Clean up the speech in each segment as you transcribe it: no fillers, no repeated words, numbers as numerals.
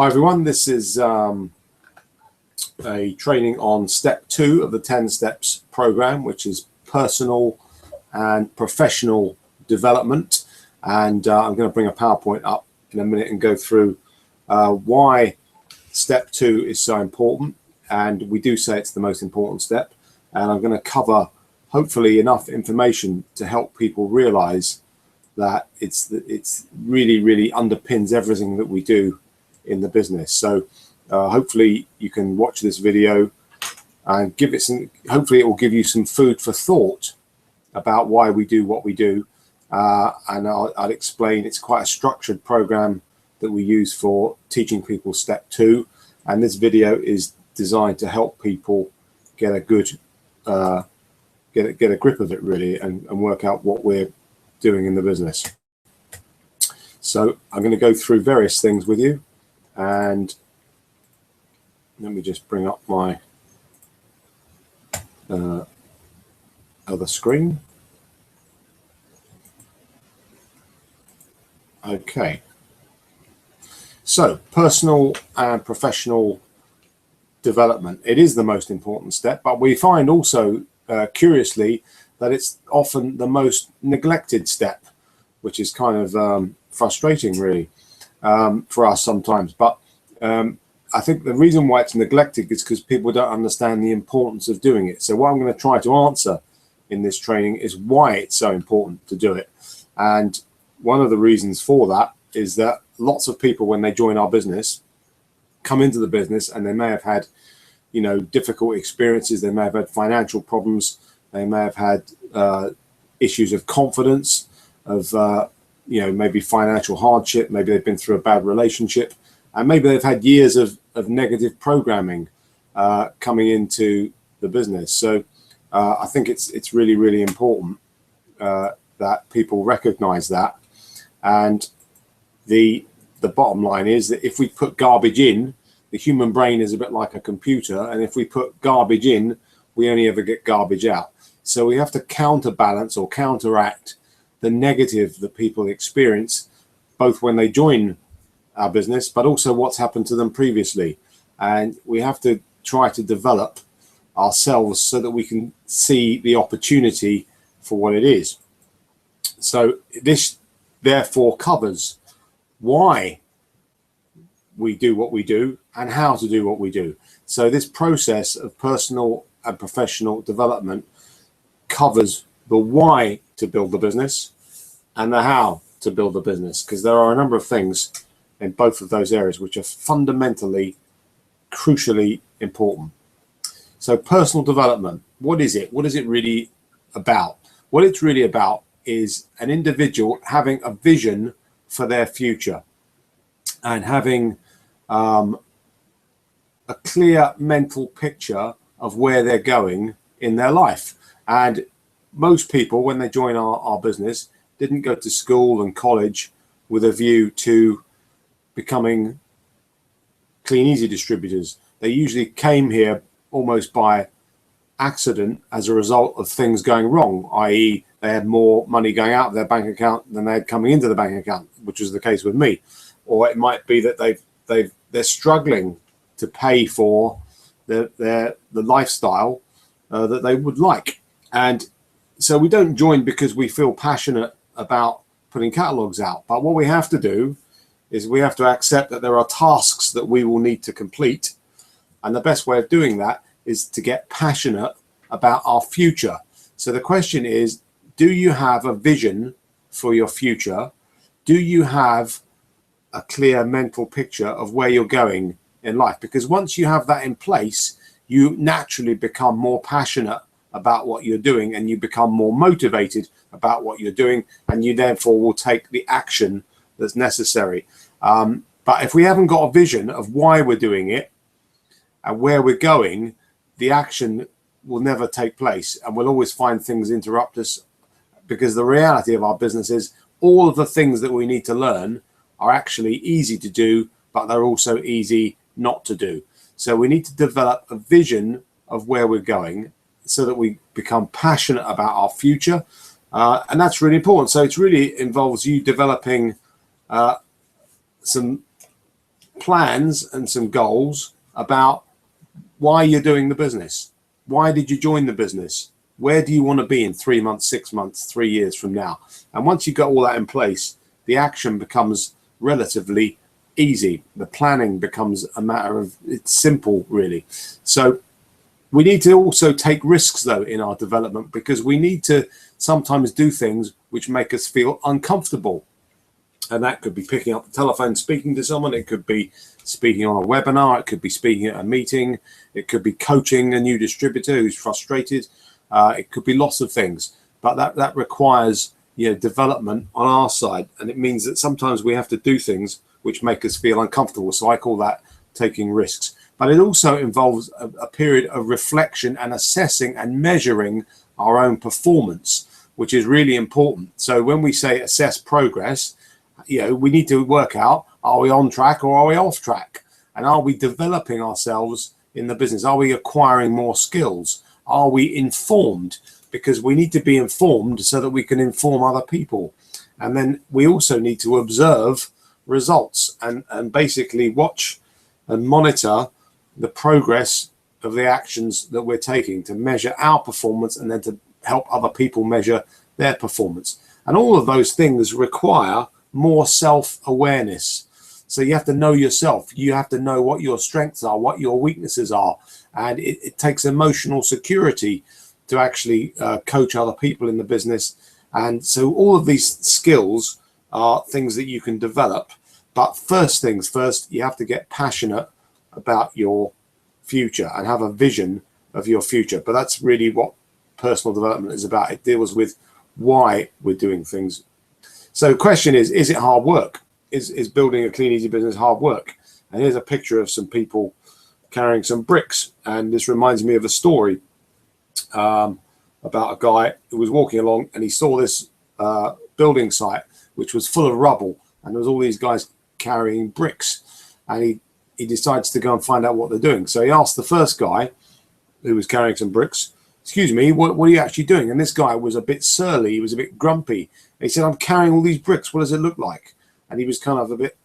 Hi everyone, this is a training on step 2 of the 10 steps program, which is personal and professional development. And I'm going to bring a PowerPoint up in a minute and go through why step 2 is so important. And we do say it's the most important step. And I'm going to cover hopefully enough information to help people realize that it's really underpins everything that we do in the business. So hopefully you can watch this video and give it some, hopefully it will give you some food for thought about why we do what we do. And I'll explain. It's quite a structured program that we use for teaching people step 2. And this video is designed to help people get a good, get a grip of it really, and work out what we're doing in the business. So I'm going to go through various things with you, and let me just bring up my other screen. Okay, so personal and professional development, it is the most important step, but we find also curiously that it's often the most neglected step, which is kind of frustrating really for us sometimes. But I think the reason why it's neglected is because people don't understand the importance of doing it. So what I'm going to try to answer in this training is why it's so important to do it. And one of the reasons for that is that lots of people, when they join our business, come into the business and they may have had, you know, difficult experiences. They may have had financial problems. They may have had issues of confidence, of, you know, maybe financial hardship. Maybe they've been through a bad relationship, and maybe they've had years of negative programming coming into the business. So I think it's really important that people recognize that. And the bottom line is that if we put garbage in, the human brain is a bit like a computer, and if we put garbage in, we only ever get garbage out. So we have to counterbalance or counteract the negative that people experience, both when they join our business, but also what's happened to them previously. And we have to try to develop ourselves so that we can see the opportunity for what it is. So this therefore covers why we do what we do and how to do what we do. So this process of personal and professional development covers the why to build the business and the how to build the business, because there are a number of things in both of those areas which are fundamentally, crucially important. So personal development, what is it? What is it really about? What it's really about is an individual having a vision for their future and having a clear mental picture of where they're going in their life. And most people, when they join our business, didn't go to school and college with a view to becoming clean easy distributors. They usually came here almost by accident as a result of things going wrong, i.e. they had more money going out of their bank account than they had coming into the bank account, which was the case with me. Or it might be that they're struggling to pay for the lifestyle that they would like. And so we don't join because we feel passionate about putting catalogs out. But what we have to do is we have to accept that there are tasks that we will need to complete. And the best way of doing that is to get passionate about our future. So the question is, do you have a vision for your future? Do you have a clear mental picture of where you're going in life? Because once you have that in place, you naturally become more passionate about what you're doing, and you become more motivated about what you're doing, and you therefore will take the action that's necessary. But if we haven't got a vision of why we're doing it and where we're going, the action will never take place, and we'll always find things interrupt us, because the reality of our business is all of the things that we need to learn are actually easy to do, but they're also easy not to do. So we need to develop a vision of where we're going so that we become passionate about our future. And that's really important. So it really involves you developing some plans and some goals about why you're doing the business. Why did you join the business? Where do you want to be in 3 months, 6 months, 3 years from now? And once you've got all that in place, the action becomes relatively easy. The planning becomes a matter of, it's simple, really. So we need to also take risks, though, in our development, because we need to sometimes do things which make us feel uncomfortable. And that could be picking up the telephone, speaking to someone. It could be speaking on a webinar. It could be speaking at a meeting. It could be coaching a new distributor who's frustrated. It could be lots of things. But that requires, development on our side. And it means that sometimes we have to do things which make us feel uncomfortable. So I call that taking risks. But it also involves a period of reflection and assessing and measuring our own performance, which is really important. So when we say assess progress, we need to work out, are we on track or are we off track? And are we developing ourselves in the business? Are we acquiring more skills? Are we informed? Because we need to be informed so that we can inform other people. And then we also need to observe results and basically watch and monitor the progress of the actions that we're taking to measure our performance and then to help other people measure their performance. And all of those things require more self-awareness. So you have to know yourself. You have to know what your strengths are, what your weaknesses are. And it takes emotional security to actually coach other people in the business. And so all of these skills are things that you can develop. But first things first, you have to get passionate about your future and have a vision of your future. But that's really what personal development is about. It deals with why we're doing things. So the question is it hard work? Is building a clean, easy business hard work? And here's a picture of some people carrying some bricks. And this reminds me of a story about a guy who was walking along and he saw this building site, which was full of rubble. And there was all these guys carrying bricks. And he decides to go and find out what they're doing. So he asked the first guy who was carrying some bricks, excuse me, what are you actually doing? And this guy was a bit surly. He was a bit grumpy. He said, I'm carrying all these bricks. What does it look like? And he was kind of a bit,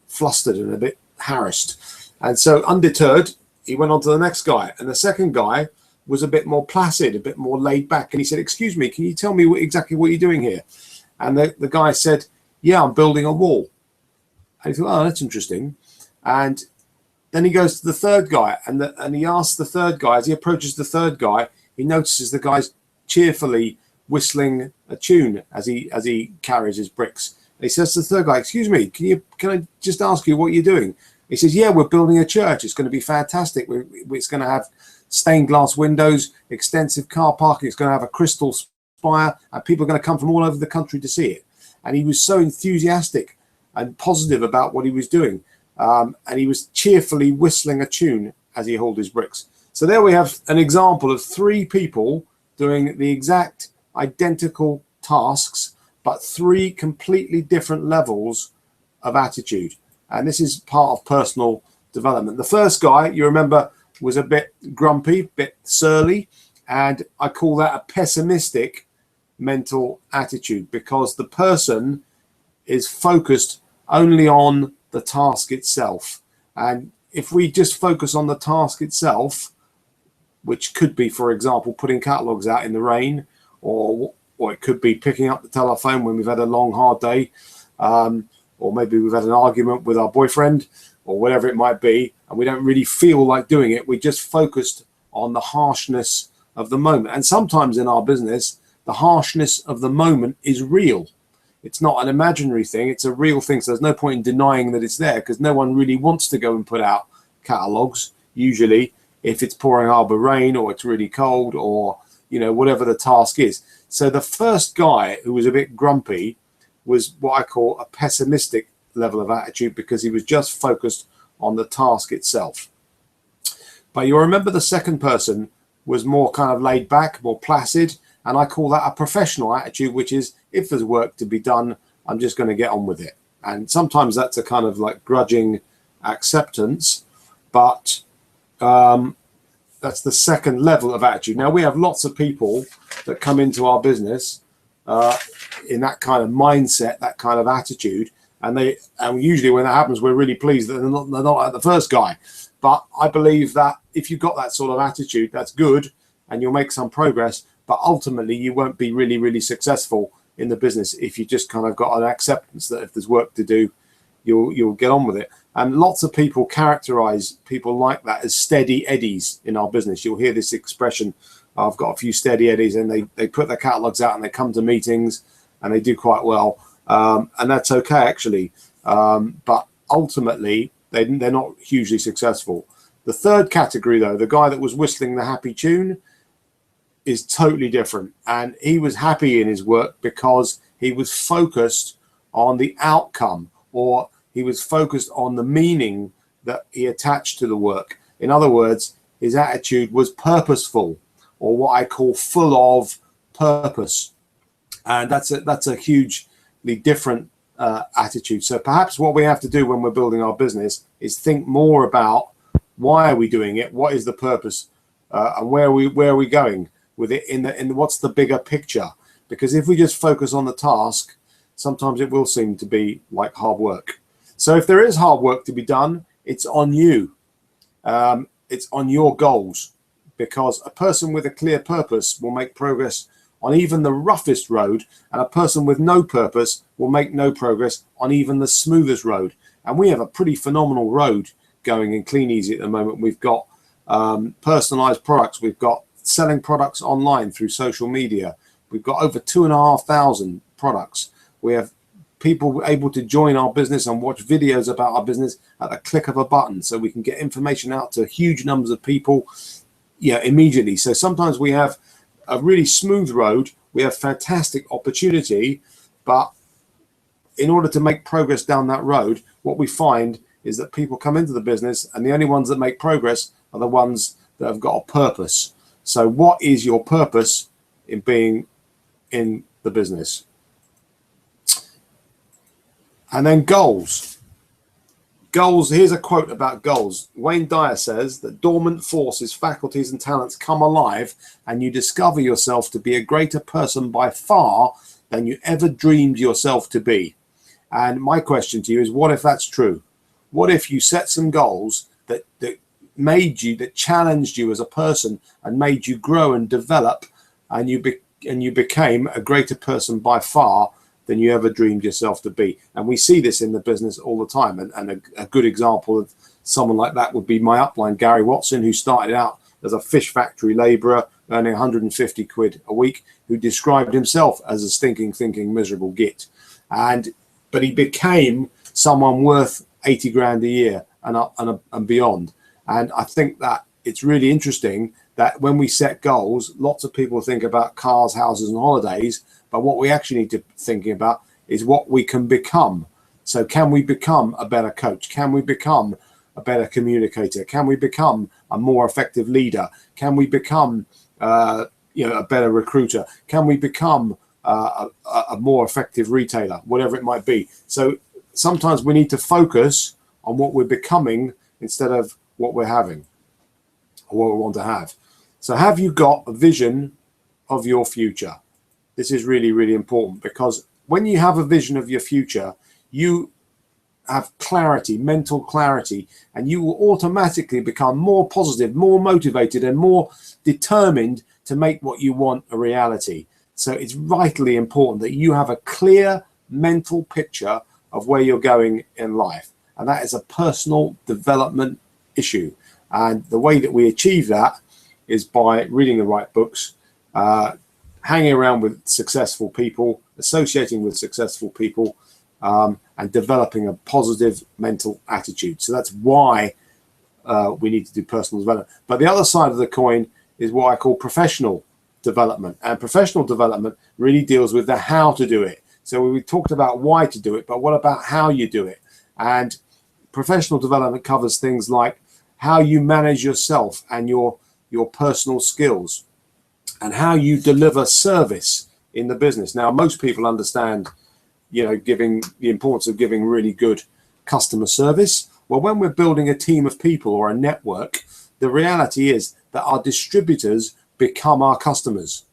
flustered and a bit harassed. And so undeterred, he went on to the next guy. And the second guy was a bit more placid, a bit more laid back. And he said, excuse me, can you tell me exactly what you're doing here? And the guy said, yeah, I'm building a wall. And he thought, oh, that's interesting. And then he goes to the third guy and he asks the third guy, as he approaches the third guy, he notices the guy's cheerfully whistling a tune as he carries his bricks. And he says to the third guy, excuse me, can I just ask you what you're doing? He says, yeah, we're building a church. It's going to be fantastic. It's going to have stained glass windows, extensive car parking. It's going to have a crystal spire, and people are going to come from all over the country to see it. And he was so enthusiastic and positive about what he was doing. And he was cheerfully whistling a tune as he hauled his bricks. So there we have an example of 3 people doing the exact identical tasks, but 3 completely different levels of attitude. And this is part of personal development. The first guy, you remember, was a bit grumpy, a bit surly, and I call that a pessimistic mental attitude, because the person is focused only on the task itself. And if we just focus on the task itself, which could be, for example, putting catalogs out in the rain, or it could be picking up the telephone when we've had a long, hard day, or maybe we've had an argument with our boyfriend, or whatever it might be, and we don't really feel like doing it. We're just focused on the harshness of the moment. And sometimes in our business, the harshness of the moment is real. It's not an imaginary thing, it's a real thing. So there's no point in denying that it's there, because no one really wants to go and put out catalogs, usually, if it's pouring harbor rain or it's really cold, or whatever the task is. So the first guy, who was a bit grumpy, was what I call a pessimistic level of attitude, because he was just focused on the task itself. But you'll remember the second person was more kind of laid back, more placid, and I call that a professional attitude, which is, if there's work to be done, I'm just going to get on with it. And sometimes that's a kind of like grudging acceptance, but that's the second level of attitude. Now, we have lots of people that come into our business in that kind of mindset, that kind of attitude, and usually when that happens, we're really pleased that they're not like the first guy. But I believe that if you've got that sort of attitude, that's good, and you'll make some progress. But ultimately, you won't be really, really successful in the business if you just kind of got an acceptance that if there's work to do, you'll get on with it. And lots of people characterize people like that as steady eddies in our business. You'll hear this expression, I've got a few steady eddies, and they put their catalogs out and they come to meetings and they do quite well. And that's okay, actually. But ultimately, they're not hugely successful. The third category, though, the guy that was whistling the happy tune, is totally different. And he was happy in his work because he was focused on the outcome, or he was focused on the meaning that he attached to the work. In other words, his attitude was purposeful, or what I call full of purpose. And that's a hugely different attitude. So perhaps what we have to do when we're building our business is think more about why are we doing it, what is the purpose, and where are we going with it in what's the bigger picture. Because if we just focus on the task, sometimes it will seem to be like hard work. So if there is hard work to be done, it's on you. It's on your goals, because a person with a clear purpose will make progress on even the roughest road, and a person with no purpose will make no progress on even the smoothest road. And we have a pretty phenomenal road going in Clean Easy at the moment. We've got personalized products. We've got selling products online through social media. We've got over 2,500 products. We have people able to join our business and watch videos about our business at the click of a button, so we can get information out to huge numbers of people immediately. So sometimes we have a really smooth road, we have fantastic opportunity, but in order to make progress down that road, what we find is that people come into the business, and the only ones that make progress are the ones that have got a purpose. So what is your purpose in being in the business? And then goals. Goals, here's a quote about goals. Wayne Dyer says that dormant forces, faculties, and talents come alive, and you discover yourself to be a greater person by far than you ever dreamed yourself to be. And my question to you is, what if that's true? What if you set some goals that challenged you as a person and made you grow and develop, and you became a greater person by far than you ever dreamed yourself to be? And we see this in the business all the time. And a good example of someone like that would be my upline, Gary Watson, who started out as a fish factory labourer earning 150 quid a week, who described himself as a stinking, thinking, miserable git. But he became someone worth 80 grand a year and beyond. And I think that it's really interesting that when we set goals, lots of people think about cars, houses, and holidays. But what we actually need to be thinking about is what we can become. So can we become a better coach? Can we become a better communicator? Can we become a more effective leader? Can we become a better recruiter? Can we become a more effective retailer? Whatever it might be. So sometimes we need to focus on what we're becoming instead of what we're having or what we want to have. So have you got a vision of your future? This is really, really important, because when you have a vision of your future, you have clarity, mental clarity, and you will automatically become more positive, more motivated, and more determined to make what you want a reality. So it's vitally important that you have a clear mental picture of where you're going in life. And that is a personal development issue. And the way that we achieve that is by reading the right books, hanging around with successful people, associating with successful people, and developing a positive mental attitude. So that's why we need to do personal development. But the other side of the coin is what I call professional development. And professional development really deals with the how to do it. So we talked about why to do it, but what about how you do it? And professional development covers things like how you manage yourself and your personal skills, and how you deliver service in the business. Now, most people understand, giving the importance of giving really good customer service. Well, when we're building a team of people or a network, the reality is that our distributors become our customers,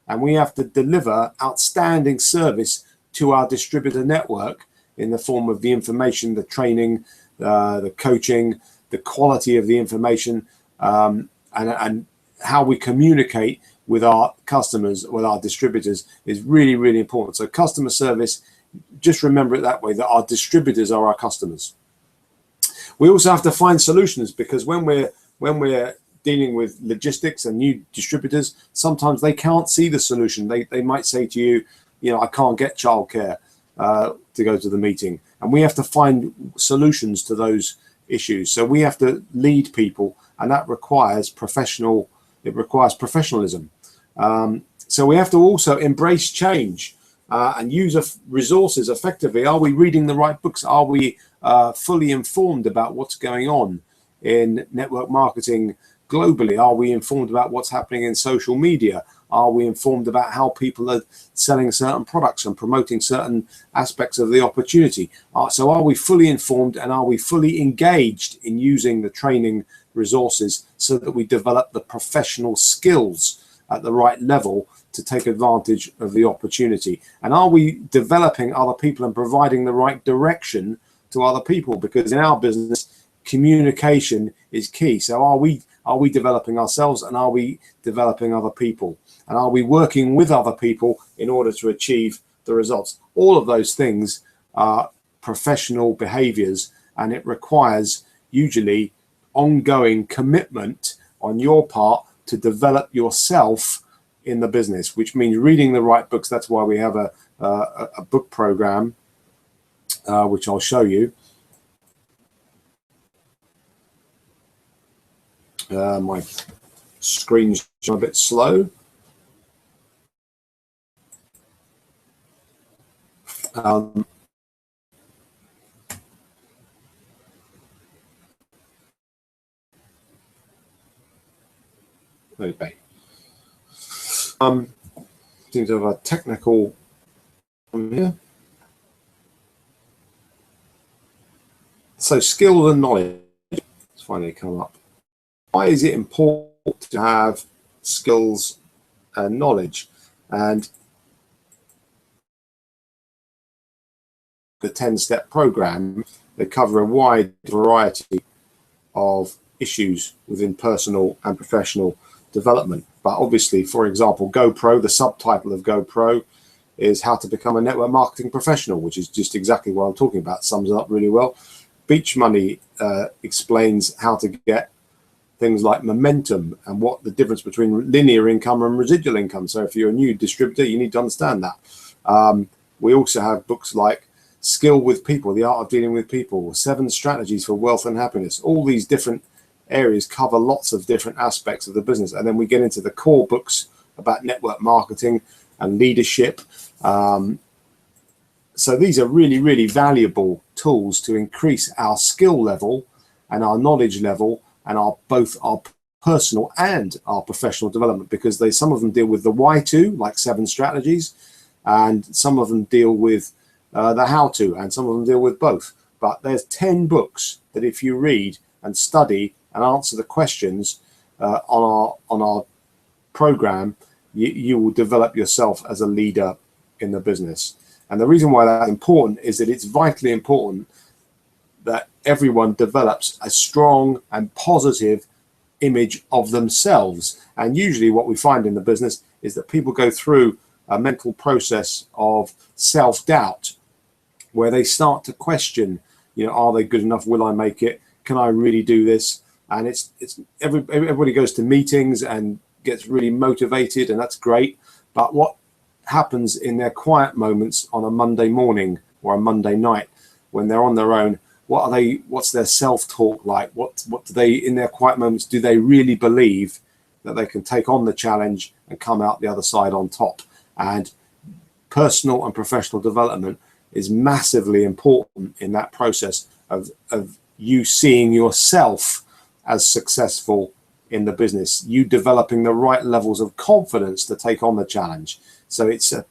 and we have to deliver outstanding service to our distributor network in the form of the information, the training, the coaching, the quality of the information, and how we communicate with our customers, with our distributors, is really, really important. So customer service, just remember it that way, that our distributors are our customers. We also have to find solutions, because when we're dealing with logistics and new distributors, sometimes they can't see the solution. They might say to you, you know, I can't get childcare to go to the meeting, and we have to find solutions to those issues. So we have to lead people, and that requires professionalism. So we have to also embrace change and use resources effectively. Are we reading the right books? Are we fully informed about what's going on in network marketing globally? Are we informed about what's happening in social media? Are we informed about how people are selling certain products and promoting certain aspects of the opportunity? So are we fully informed, and are we fully engaged in using the training resources so that we develop the professional skills at the right level to take advantage of the opportunity? And are we developing other people and providing the right direction to other people? Because in our business, communication is key. So are we developing ourselves, and are we developing other people? And are we working with other people in order to achieve the results? All of those things are professional behaviors, and it requires usually ongoing commitment on your part to develop yourself in the business, which means reading the right books. That's why we have a book program, which I'll show you. My screen's a bit slow. Okay. Seems to have a technical problem here. So skills and knowledge. It's finally come up. Why is it important to have skills and knowledge? And the 10-step program, they cover a wide variety of issues within personal and professional development. But obviously, for example, GoPro, the subtitle of GoPro is How to Become a Network Marketing Professional, which is just exactly what I'm talking about. Sums it up really well. Beach Money explains how to get things like momentum and what the difference between linear income and residual income. So if you're a new distributor, you need to understand that. We also have books like Skill with People, The Art of Dealing with People, 7 Strategies for Wealth and Happiness. All these different areas cover lots of different aspects of the business. And then we get into the core books about network marketing and leadership. So these are really, really valuable tools to increase our skill level and our knowledge level and both our personal and our professional development, because some of them deal with the why-to, like 7 strategies, and some of them deal with the how-to, and some of them deal with both. But there's 10 books that if you read and study and answer the questions on our program, you will develop yourself as a leader in the business. And the reason why that's important is that it's vitally important that everyone develops a strong and positive image of themselves. And usually what we find in the business is that people go through a mental process of self-doubt, where they start to question, you know, are they good enough? Will I make it? Can I really do this? And everybody goes to meetings and gets really motivated, and that's great. But what happens in their quiet moments on a Monday morning or a Monday night when they're on their own? What's their self-talk like? What do they, in their quiet moments, do they really believe that they can take on the challenge and come out the other side on top? And personal and professional development is massively important in that process of you seeing yourself as successful in the business, you developing the right levels of confidence to take on the challenge. So it's a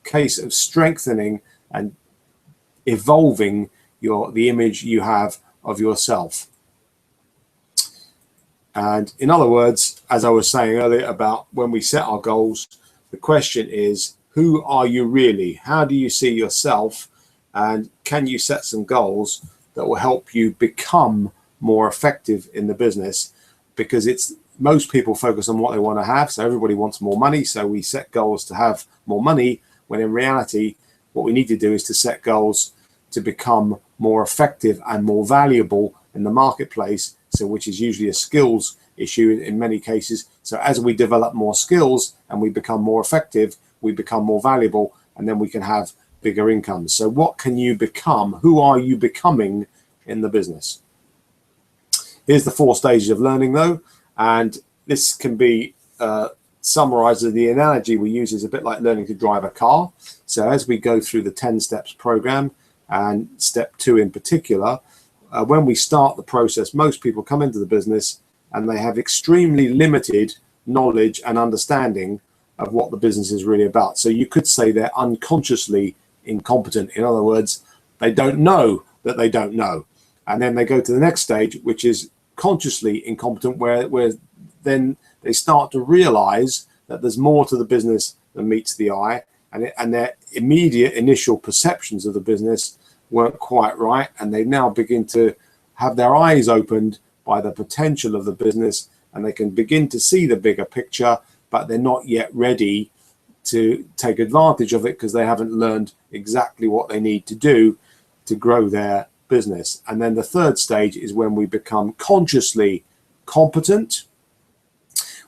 case of strengthening and evolving the image you have of yourself. And in other words, as I was saying earlier about when we set our goals, the question is, who are you really? How do you see yourself And can you set some goals that will help you become more effective in the business? Because it's most people focus on what they want to have. So everybody wants more money. So we set goals to have more money, when in reality, what we need to do is to set goals to become more effective and more valuable in the marketplace. So which is usually a skills issue in many cases. So as we develop more skills and we become more effective, we become more valuable, and then we can have bigger incomes. So what can you become? Who are you becoming in the business? Here's the 4 stages of learning though. And this can be summarized as the analogy we use is a bit like learning to drive a car. So as we go through the 10 steps program, and step 2 in particular, when we start the process, most people come into the business and they have extremely limited knowledge and understanding of what the business is really about. So you could say they're unconsciously incompetent. In other words, they don't know that they don't know. And then they go to the next stage, which is consciously incompetent, where then they start to realize that there's more to the business than meets the eye, and their immediate initial perceptions of the business weren't quite right, and they now begin to have their eyes opened by the potential of the business, and they can begin to see the bigger picture, but they're not yet ready to take advantage of it because they haven't learned exactly what they need to do to grow their business. And then the 3rd stage is when we become consciously competent,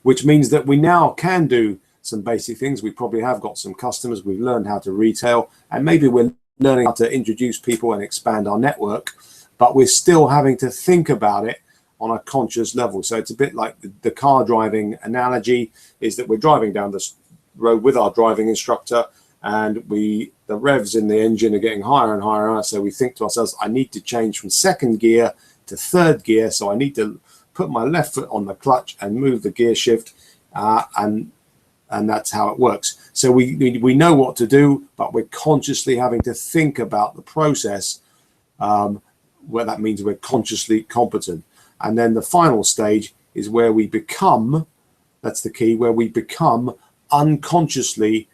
which means that we now can do some basic things. We probably have got some customers, we've learned how to retail, and maybe we're learning how to introduce people and expand our network, but we're still having to think about it on a conscious level. So it's a bit like the car driving analogy, is that we're driving down the road with our driving instructor, and the revs in the engine are getting higher and higher and higher. So we think to ourselves, I need to change from 2nd gear to 3rd gear. So I need to put my left foot on the clutch and move the gear shift, and that's how it works. So we know what to do, but we're consciously having to think about the process, where that means we're consciously competent. And then the final stage is where we become, that's the key, where we become unconsciously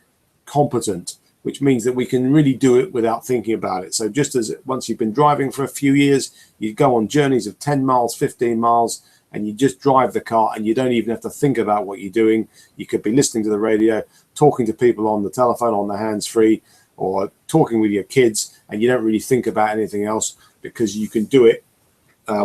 competent, which means that we can really do it without thinking about it. So just as once you've been driving for a few years, you go on journeys of 10 miles, 15 miles, and you just drive the car and you don't even have to think about what you're doing. You could be listening to the radio, talking to people on the telephone, on the hands-free, or talking with your kids, and you don't really think about anything else because you can do it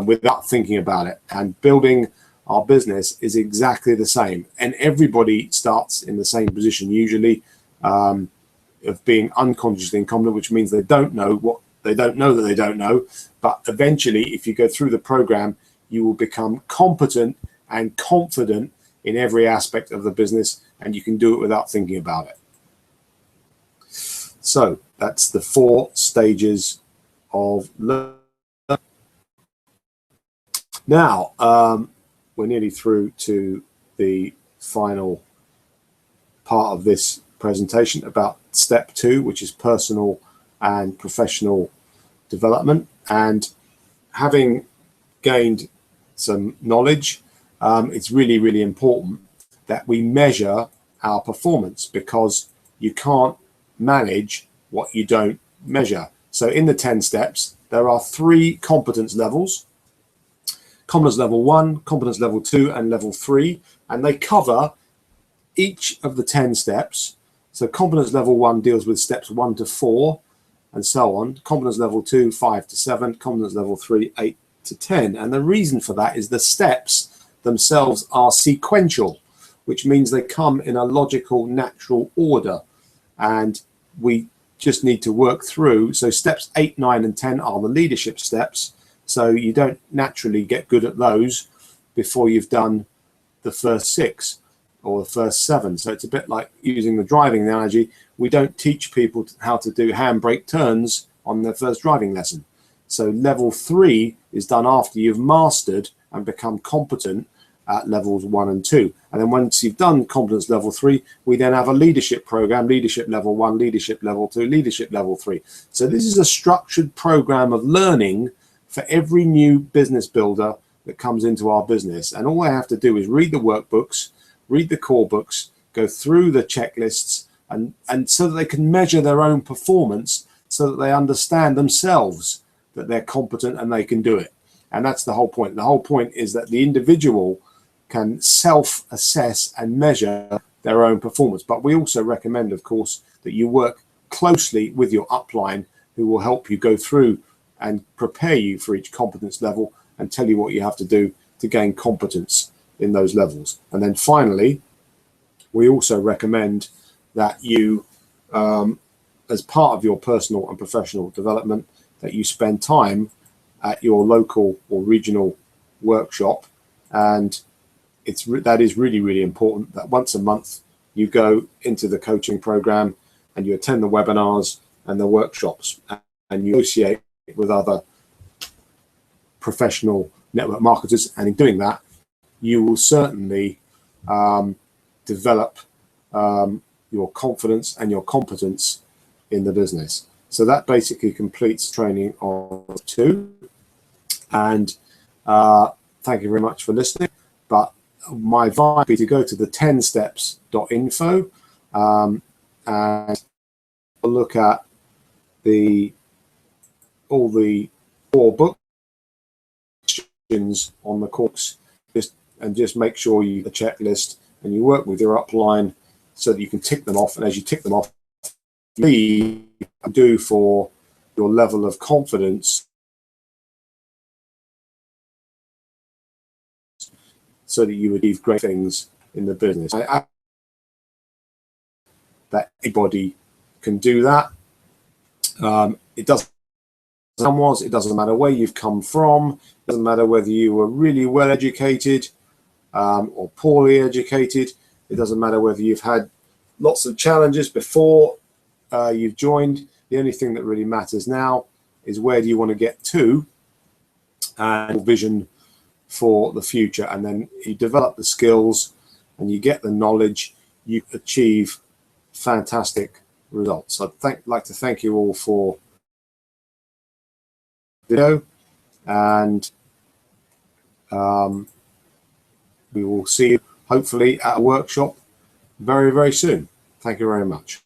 without thinking about it. And building our business is exactly the same. And everybody starts in the same position usually, of being unconsciously incompetent, which means they don't know what they don't know that they don't know. But eventually, if you go through the program, you will become competent and confident in every aspect of the business, and you can do it without thinking about it. So that's the 4 stages of learning. Now, we're nearly through to the final part of this presentation about step 2, which is personal and professional development. And having gained some knowledge, it's really, really important that we measure our performance, because you can't manage what you don't measure. So in the 10 steps, there are 3 competence levels: competence level 1, competence level 2, and level 3, and they cover each of the 10 steps. So competence level 1 deals with steps 1 to 4 and so on. Competence level 2, 5 to 7. Competence level 3, 8 to 10. And the reason for that is the steps themselves are sequential, which means they come in a logical, natural order. And we just need to work through. So steps 8, 9, and 10 are the leadership steps. So you don't naturally get good at those before you've done the first 6 or the first 7. So it's a bit like using the driving analogy. We don't teach people how to do handbrake turns on their first driving lesson. So level 3 is done after you've mastered and become competent at levels 1 and 2. And then once you've done competence level 3, we then have a leadership program: leadership level 1, leadership level 2, leadership level 3. So this is a structured program of learning for every new business builder that comes into our business. And all they have to do is read the workbooks, read the core books, go through the checklists, and so that they can measure their own performance so that they understand themselves that they're competent and they can do it. And that's the whole point. The whole point is that the individual can self-assess and measure their own performance. But we also recommend, of course, that you work closely with your upline, who will help you go through and prepare you for each competence level and tell you what you have to do to gain competence in those levels. And then finally, we also recommend that you, as part of your personal and professional development, that you spend time at your local or regional workshop. And that is really, really important, that once a month you go into the coaching program and you attend the webinars and the workshops, and you associate with other professional network marketers. And in doing that, you will certainly develop your confidence and your competence in the business. So that basically completes training on 2. And thank you very much for listening. But my advice would be to go to the 10steps.info and look at all the 4 books on the course, just make sure you have a checklist and you work with your upline so that you can tick them off. And as you tick them off, you do for your level of confidence, so that you achieve great things in the business. That anybody can do that. It doesn't matter where you've come from. It doesn't matter whether you were really well educated or poorly educated. It doesn't matter whether you've had lots of challenges before you've joined. The only thing that really matters now is where do you want to get to, and vision for the future. And then you develop the skills and you get the knowledge, you achieve fantastic results. I'd like to thank you all for the video, and we will see you hopefully at a workshop very, very soon. Thank you very much.